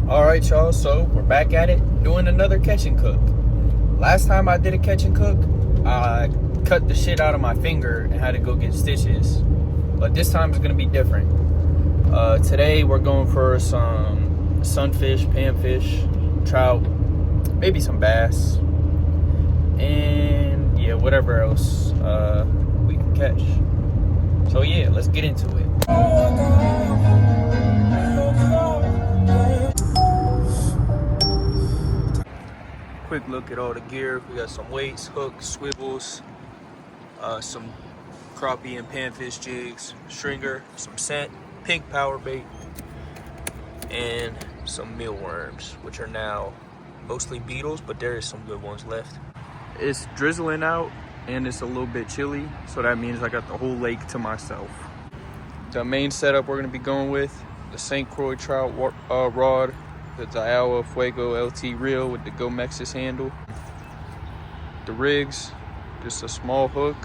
All right, y'all, so we're back at it doing another catch and cook. Last time I did a catch and cook, I cut the shit out of my finger and had to go get stitches, but this time it's gonna be different. Today we're going for some sunfish, panfish, trout, maybe some bass, and yeah, whatever else we can catch. So yeah, let's get into it. Quick look at all the gear. We got some weights, hooks, swivels, some crappie and panfish jigs, stringer, some scent, pink power bait, and some mealworms, which are now mostly beetles, but there is some good ones left. It's drizzling out and it's a little bit chilly, so that means I got the whole lake to myself. The main setup we're gonna be going with, the St. Croix trout rod, the Daiwa Fuego LT reel with the Go Mexis handle. The rigs, just a small hook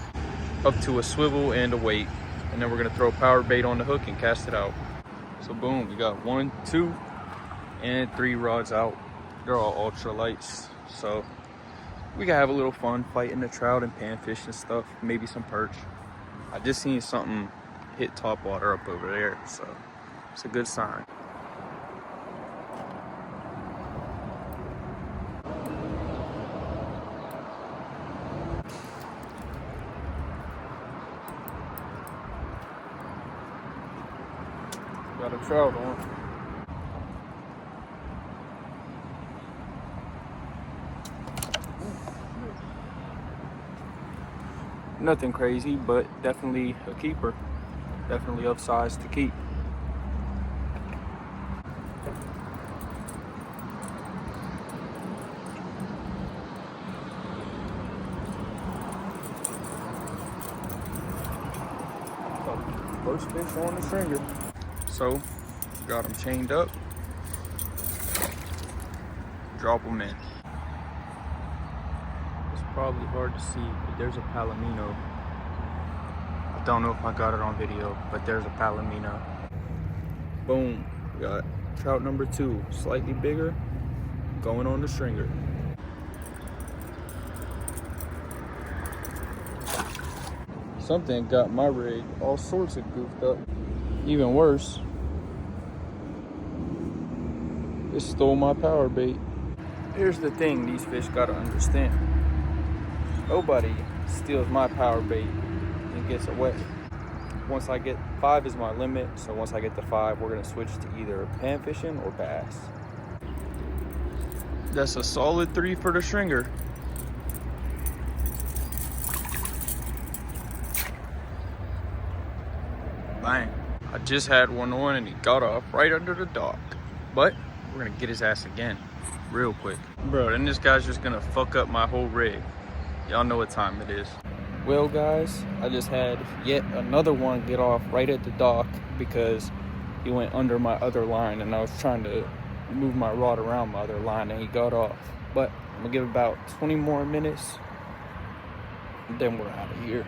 up to a swivel and a weight. And then we're gonna throw power bait on the hook and cast it out. So boom, we got 1, 2, and 3 rods out. They're all ultra lights, so we can have a little fun fighting the trout and panfish and stuff, maybe some perch. I just seen something hit top water up over there, so it's a good sign. Got a trout on. Nothing crazy, but definitely a keeper. Definitely of size to keep. First fish on the stringer. So, got them chained up. Drop them in. It's probably hard to see, but there's a palomino. I don't know if I got it on video, but there's a palomino. Boom, we got trout number 2, slightly bigger, going on the stringer. Something got my rig all sorts of goofed up. Even worse, it stole my power bait. Here's the thing these fish gotta understand. Nobody steals my power bait and gets away. Once I get 5 is my limit, so once I get to 5, we're gonna switch to either pan fishing or bass. That's a solid 3 for the stringer. Bang. I just had one on and he got off right under the dock. But we're gonna get his ass again real quick. Bro, then this guy's just gonna fuck up my whole rig. Y'all know what time it is. Well guys, I just had yet another one get off right at the dock because he went under my other line and I was trying to move my rod around my other line and he got off. But I'm gonna give about 20 more minutes and then we're out of here.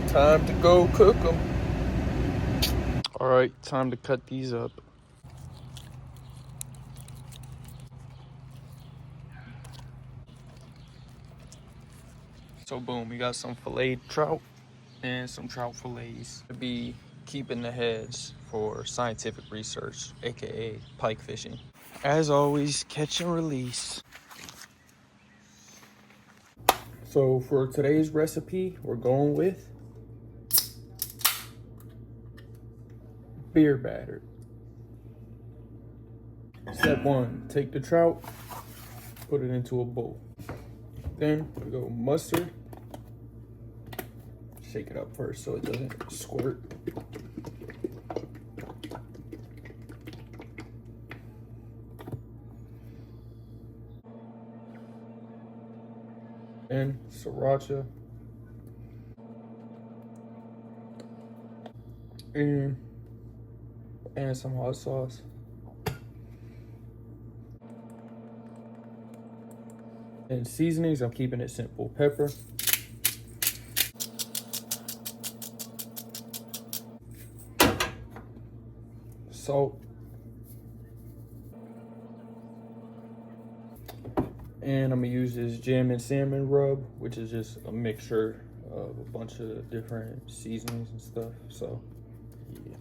Time to go cook them. All right, time to cut these up. So boom, we got some filleted trout and some trout fillets to be keeping the heads for scientific research, aka pike fishing. As always, catch and release. So for today's recipe, we're going with beer batter. Step 1, take the trout, put it into a bowl. Then we go mustard. Shake it up first so it doesn't squirt. and sriracha, and some hot sauce. And seasonings, I'm keeping it simple. Pepper, salt, and I'm gonna use this jam and salmon rub, which is just a mixture of a bunch of different seasonings and stuff. So yeah.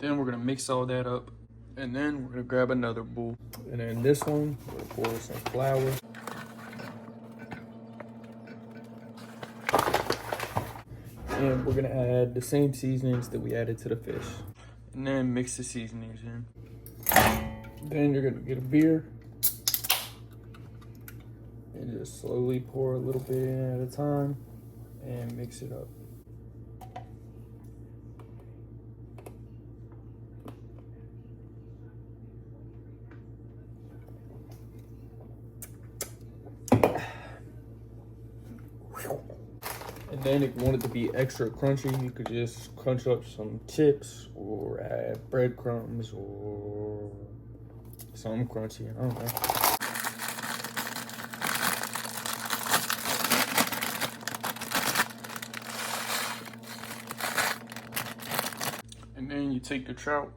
Then we're gonna mix all that up, and then we're gonna grab another bowl. And then this one, we're gonna pour some flour. And we're gonna add the same seasonings that we added to the fish. And then mix the seasonings in. Then you're gonna get a beer and just slowly pour a little bit in at a time and mix it up. And then if you want it to be extra crunchy, you could just crunch up some chips or add breadcrumbs or something crunchy. I don't know. And then you take the trout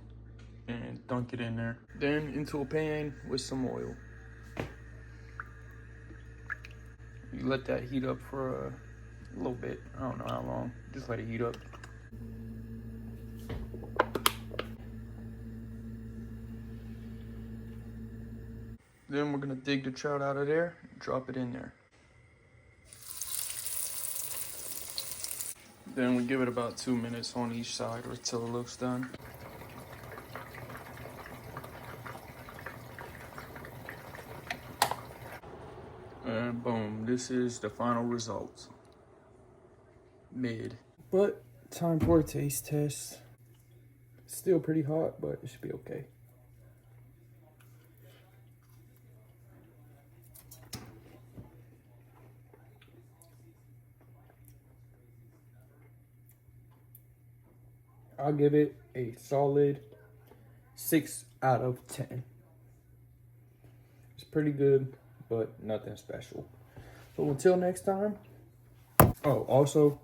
and dunk it in there. Then into a pan with some oil. You let that heat up for a little bit. I don't know how long. Just let it heat up. Then we're gonna dig the trout out of there and drop it in there. Then we give it about 2 minutes on each side or till it looks done. And boom, this is the final result. Mid. But time for a taste test. Still pretty hot, but it should be okay. I'll give it a solid 6 out of 10. It's pretty good, but nothing special. So until next time. Oh, also,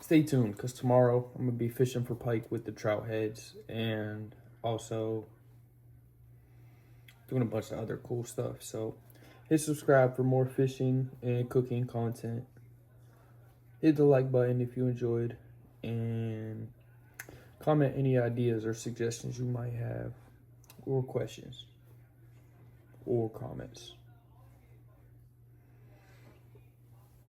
stay tuned because tomorrow I'm going to be fishing for pike with the trout heads and also doing a bunch of other cool stuff. So hit subscribe for more fishing and cooking content. Hit the like button if you enjoyed, and comment any ideas or suggestions you might have, or questions, or comments.